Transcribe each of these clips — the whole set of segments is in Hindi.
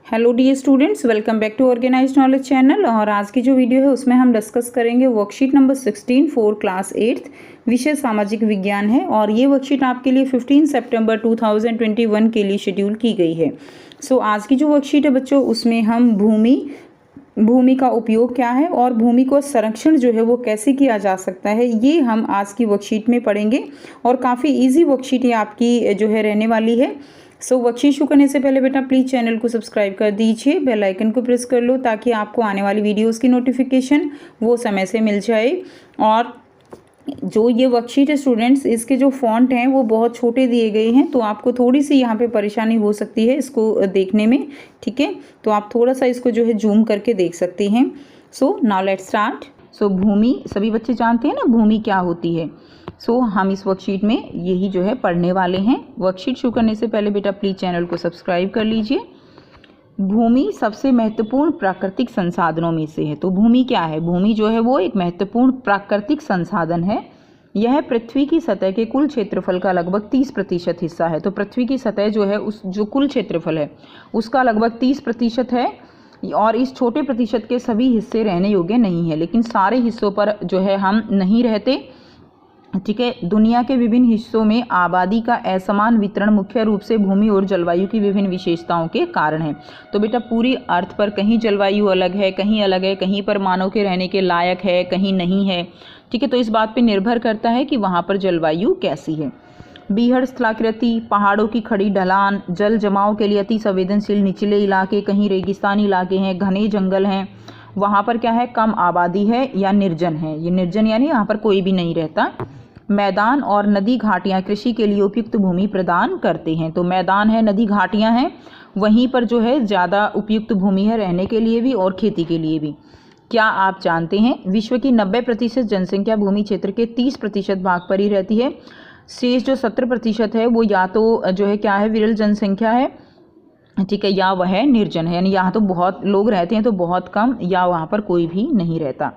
Hello dear students, welcome back to organised knowledge channel. और आज की जो वीडियो है उसमें हम डिस्कस करेंगे worksheet number 16 for class 8th, विषय सामाजिक विज्ञान है। और ये वर्कशीट आपके लिए 15 सितंबर 2021 के लिए शेड्यूल की गई है। आज की जो वर्कशीट है बच्चों, उसमें हम भूमि का उपयोग क्या है और भूमि को संरक्षण जो है वो कैसे किया जा सकता है, ये हम आज की वर्कशीट में पढ़ेंगे। और काफ़ी इजी वर्कशीट ये आपकी जो है रहने वाली है। वर्कशीट शुरू करने से पहले बेटा प्लीज़ चैनल को सब्सक्राइब कर दीजिए, बेल आइकन को प्रेस कर लो ताकि आपको आने वाली वीडियोस की नोटिफिकेशन वो समय से मिल जाए। और जो ये वर्कशीट है स्टूडेंट्स, इसके जो फॉन्ट हैं वो बहुत छोटे दिए गए हैं, तो आपको थोड़ी सी यहाँ पे परेशानी हो सकती है इसको देखने में। ठीक है, तो आप थोड़ा सा इसको जो है जूम करके देख सकते हैं। Now let's start. भूमि सभी बच्चे जानते हैं ना, भूमि क्या होती है। हम इस वर्कशीट में यही जो है पढ़ने वाले हैं। वर्कशीट शुरू करने से पहले बेटा प्लीज़ चैनल को सब्सक्राइब कर लीजिए। भूमि सबसे महत्वपूर्ण प्राकृतिक संसाधनों में से है। तो भूमि क्या है? भूमि जो है वो एक महत्वपूर्ण प्राकृतिक संसाधन है। यह पृथ्वी की सतह के कुल क्षेत्रफल का लगभग 30% हिस्सा है। तो पृथ्वी की सतह जो है उस जो कुल क्षेत्रफल है उसका लगभग 30% है। और इस छोटे प्रतिशत के सभी हिस्से रहने योग्य नहीं है, लेकिन सारे हिस्सों पर जो है हम नहीं रहते। ठीक है, दुनिया के विभिन्न हिस्सों में आबादी का असमान वितरण मुख्य रूप से भूमि और जलवायु की विभिन्न विशेषताओं के कारण है। तो बेटा पूरी अर्थ पर कहीं जलवायु अलग है, कहीं पर मानव के रहने के लायक है, कहीं नहीं है। ठीक है, तो इस बात पे निर्भर करता है कि वहाँ पर जलवायु कैसी है। बीहड़ स्थलाकृति, पहाड़ों की खड़ी ढलान, जल जमाव के लिए अति संवेदनशील निचले इलाके, कहीं रेगिस्तानी इलाके हैं, घने जंगल हैं। वहाँ पर क्या है, कम आबादी है या निर्जन है। ये निर्जन यानी यहाँ पर कोई भी नहीं रहता। मैदान और नदी घाटियाँ कृषि के लिए उपयुक्त भूमि प्रदान करते हैं। तो मैदान है, नदी घाटियाँ हैं, वहीं पर जो है ज़्यादा उपयुक्त भूमि है रहने के लिए भी और खेती के लिए भी। क्या आप जानते हैं विश्व की 90% जनसंख्या भूमि क्षेत्र के 30% भाग पर ही रहती है। शेष जो 70% है वो या तो जो है क्या है, विरल जनसंख्या है। ठीक है, या वह निर्जन है, यानी यहाँ तो बहुत लोग रहते हैं तो बहुत कम, या वहाँ पर कोई भी नहीं रहता।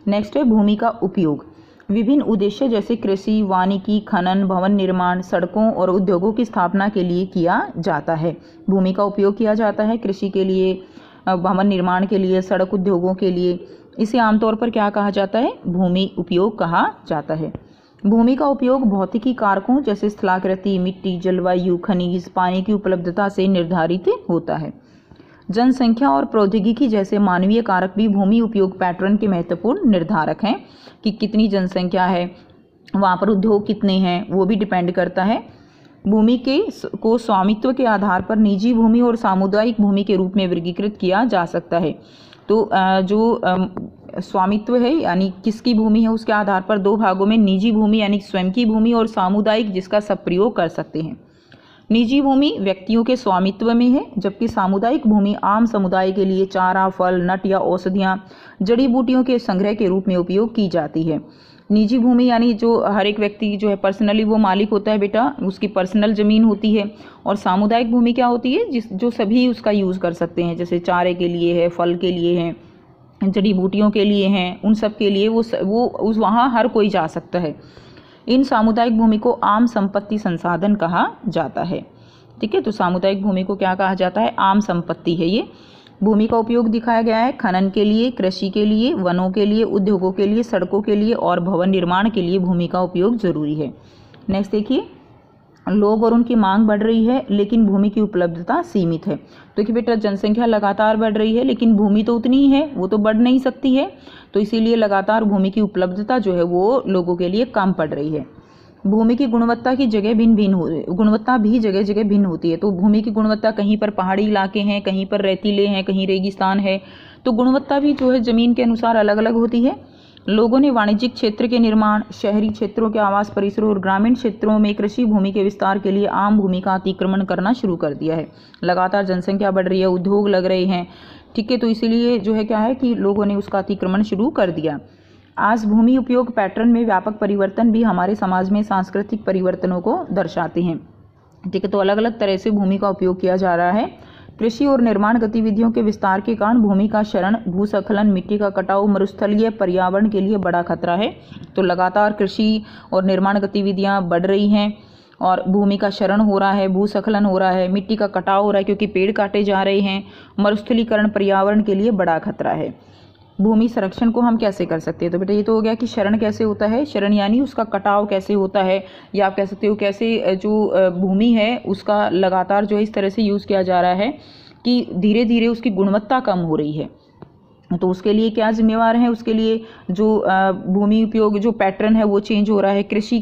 नेक्स्ट है भूमि का उपयोग। विभिन्न उद्देश्य जैसे कृषि, वानिकी, खनन, भवन निर्माण, सड़कों और उद्योगों की स्थापना के लिए किया जाता है। भूमि का उपयोग किया जाता है कृषि के लिए, भवन निर्माण के लिए, सड़क उद्योगों के लिए। इसे आमतौर पर क्या कहा जाता है? भूमि उपयोग कहा जाता है। भूमि का उपयोग भौतिकी कारकों जैसे स्थलाकृति, मिट्टी, जलवायु, खनिज, पानी की उपलब्धता से निर्धारित होता है। जनसंख्या और प्रौद्योगिकी जैसे मानवीय कारक भी भूमि उपयोग पैटर्न के महत्वपूर्ण निर्धारक हैं कि कितनी जनसंख्या है, वहाँ पर उद्योग कितने हैं, वो भी डिपेंड करता है। भूमि को स्वामित्व के आधार पर निजी भूमि और सामुदायिक भूमि के रूप में वर्गीकृत किया जा सकता है। तो जो स्वामित्व है यानी किसकी भूमि है, उसके आधार पर दो भागों में निजी भूमि यानी स्वयं की भूमि और सामुदायिक जिसका सब प्रयोग कर सकते हैं। निजी भूमि व्यक्तियों के स्वामित्व में है, जबकि सामुदायिक भूमि आम समुदाय के लिए चारा, फल, नट या औषधियाँ, जड़ी बूटियों के संग्रह के रूप में उपयोग की जाती है। निजी भूमि यानी जो हर एक व्यक्ति जो है पर्सनली वो मालिक होता है बेटा, उसकी पर्सनल ज़मीन होती है। और सामुदायिक भूमि क्या होती है, जो सभी उसका यूज़ कर सकते हैं, जैसे चारे के लिए है, फल के लिए है, जड़ी बूटियों के लिए हैं, उन सब के लिए वो वहाँ हर कोई जा सकता है। इन सामुदायिक भूमि को आम संपत्ति संसाधन कहा जाता है। ठीक है, तो सामुदायिक भूमि को क्या कहा जाता है? आम संपत्ति है ये। भूमि का उपयोग दिखाया गया है खनन के लिए, कृषि के लिए, वनों के लिए, उद्योगों के लिए, सड़कों के लिए और भवन निर्माण के लिए भूमि का उपयोग जरूरी है। नेक्स्ट देखिए, लोग और उनकी मांग बढ़ रही है लेकिन भूमि की उपलब्धता सीमित है। तो कि बेटा जनसंख्या लगातार बढ़ रही है लेकिन भूमि तो उतनी ही है, वो तो बढ़ नहीं सकती है, तो इसीलिए लगातार भूमि की उपलब्धता जो है वो लोगों के लिए कम पड़ रही है। भूमि की गुणवत्ता की जगह गुणवत्ता भी जगह जगह भिन्न होती है। तो भूमि की गुणवत्ता कहीं पर पहाड़ी इलाके हैं, कहीं पर रेतीले हैं, कहीं रेगिस्तान है, तो गुणवत्ता भी जो है ज़मीन के अनुसार अलग अलग होती है। लोगों ने वाणिज्यिक क्षेत्र के निर्माण, शहरी क्षेत्रों के आवास परिसरों और ग्रामीण क्षेत्रों में कृषि भूमि के विस्तार के लिए आम भूमि का अतिक्रमण करना शुरू कर दिया है। लगातार जनसंख्या बढ़ रही है, उद्योग लग रहे हैं। ठीक है, तो इसीलिए जो है क्या है कि लोगों ने उसका अतिक्रमण शुरू कर दिया। आज भूमि उपयोग पैटर्न में व्यापक परिवर्तन भी हमारे समाज में सांस्कृतिक परिवर्तनों को दर्शाते हैं। ठीक है, तो अलग अलग तरह से भूमि का उपयोग किया जा रहा है। कृषि और निर्माण गतिविधियों के विस्तार के कारण भूमि का क्षरण, भूस्खलन, मिट्टी का कटाव, मरुस्थलीय पर्यावरण के लिए बड़ा खतरा है। तो लगातार कृषि और निर्माण गतिविधियां बढ़ रही हैं और भूमि का क्षरण हो रहा है, भूस्खलन हो रहा है, मिट्टी का कटाव हो रहा है क्योंकि पेड़ काटे जा रहे हैं, मरुस्थलीकरण पर्यावरण के लिए बड़ा खतरा है। भूमि संरक्षण को हम कैसे कर सकते हैं? तो बेटा ये तो हो गया कि क्षरण कैसे होता है, क्षरण यानी उसका कटाव कैसे होता है, या आप कह सकते हो कैसे जो भूमि है उसका लगातार जो है इस तरह से यूज़ किया जा रहा है कि धीरे धीरे उसकी गुणवत्ता कम हो रही है। तो उसके लिए क्या जिम्मेवार है? उसके लिए जो भूमि उपयोग जो पैटर्न है वो चेंज हो रहा है, कृषि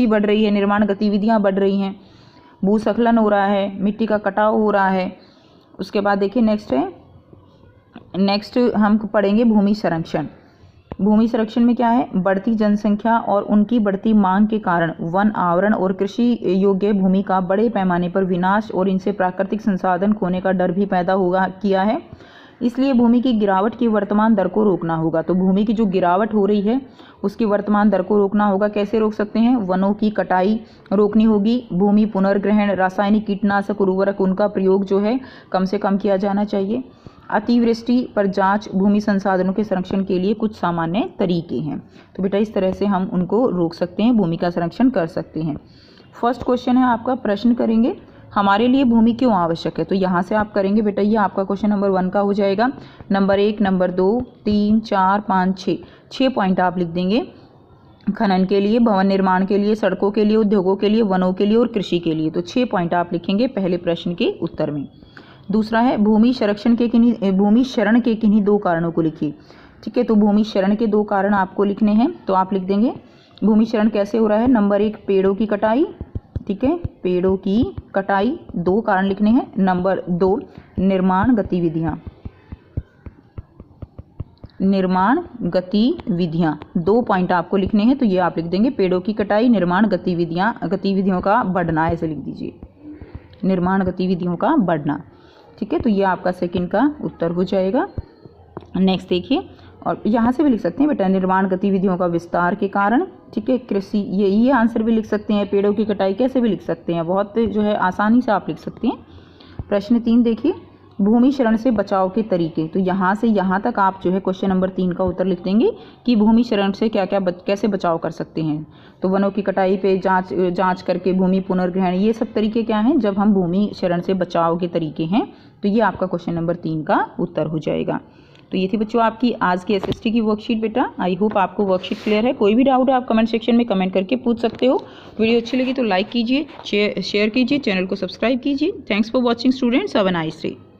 बढ़ रही है, निर्माण गतिविधियाँ बढ़ रही हैं, भूस्खलन हो रहा है, मिट्टी का कटाव हो रहा है। उसके बाद देखिए नेक्स्ट हम पढ़ेंगे भूमि संरक्षण। भूमि संरक्षण में क्या है? बढ़ती जनसंख्या और उनकी बढ़ती मांग के कारण वन आवरण और कृषि योग्य भूमि का बड़े पैमाने पर विनाश और इनसे प्राकृतिक संसाधन खोने का डर भी पैदा किया है। इसलिए भूमि की गिरावट की वर्तमान दर को रोकना होगा। तो भूमि की जो गिरावट हो रही है उसकी वर्तमान दर को रोकना होगा। कैसे रोक सकते हैं? वनों की कटाई रोकनी होगी, भूमि पुनर्ग्रहण, रासायनिक कीटनाशक उर्वरक उनका प्रयोग जो है कम से कम किया जाना चाहिए। अतिवृष्टि पर जांच भूमि संसाधनों के संरक्षण के लिए कुछ सामान्य तरीके हैं। तो बेटा इस तरह से हम उनको रोक सकते हैं, भूमि का संरक्षण कर सकते हैं। फर्स्ट क्वेश्चन है आपका, प्रश्न करेंगे हमारे लिए भूमि क्यों आवश्यक है? तो यहाँ से आप करेंगे बेटा, ये आपका क्वेश्चन नंबर 1 का हो जाएगा। नंबर 1, नंबर 2, 3, 4, 5, 6 पॉइंट आप लिख देंगे। खनन के लिए, भवन निर्माण के लिए, सड़कों के लिए, उद्योगों के लिए, वनों के लिए और कृषि के लिए। तो 6 पॉइंट आप लिखेंगे पहले प्रश्न के उत्तर में। दूसरा है भूमि शरण के किन्हीं 2 कारणों को लिखिए। ठीक है, तो भूमि शरण के 2 कारण आपको लिखने हैं। तो आप लिख देंगे भूमि शरण कैसे हो रहा है। नंबर 1 पेड़ों की कटाई, ठीक है, पेड़ों की कटाई, 2 कारण लिखने हैं। नंबर 2 निर्माण गतिविधियाँ, 2 पॉइंट आपको लिखने हैं। तो ये आप लिख देंगे पेड़ों की कटाई, निर्माण गतिविधियों का बढ़ना, ऐसे लिख दीजिए, निर्माण गतिविधियों का बढ़ना। ठीक है, तो ये आपका सेकंड का उत्तर हो जाएगा। नेक्स्ट देखिए, और यहाँ से भी लिख सकते हैं बेटा निर्माण गतिविधियों का विस्तार के कारण। ठीक है, कृषि, ये आंसर भी लिख सकते हैं। पेड़ों की कटाई कैसे भी लिख सकते हैं, बहुत जो है आसानी से आप लिख सकते हैं। प्रश्न 3 देखिए, भूमि शरण से बचाव के तरीके। तो यहाँ से यहाँ तक आप जो है क्वेश्चन नंबर 3 का उत्तर लिख देंगे कि भूमि शरण से कैसे बचाव कर सकते हैं। तो वनों की कटाई पे जांच करके भूमि पुनर्ग्रहण, ये सब तरीके क्या हैं जब हम भूमि शरण से बचाव के तरीके हैं। तो ये आपका क्वेश्चन नंबर 3 का उत्तर हो जाएगा। तो ये थी बच्चों आपकी आज की एसएसटी की वर्कशीट बेटा। आई होप आपको वर्कशीट क्लियर है। कोई भी डाउट है आप कमेंट सेक्शन में कमेंट करके पूछ सकते हो। वीडियो अच्छी लगी तो लाइक कीजिए, शेयर कीजिए, चैनल को सब्सक्राइब कीजिए। Thanks for watching students, have a nice day.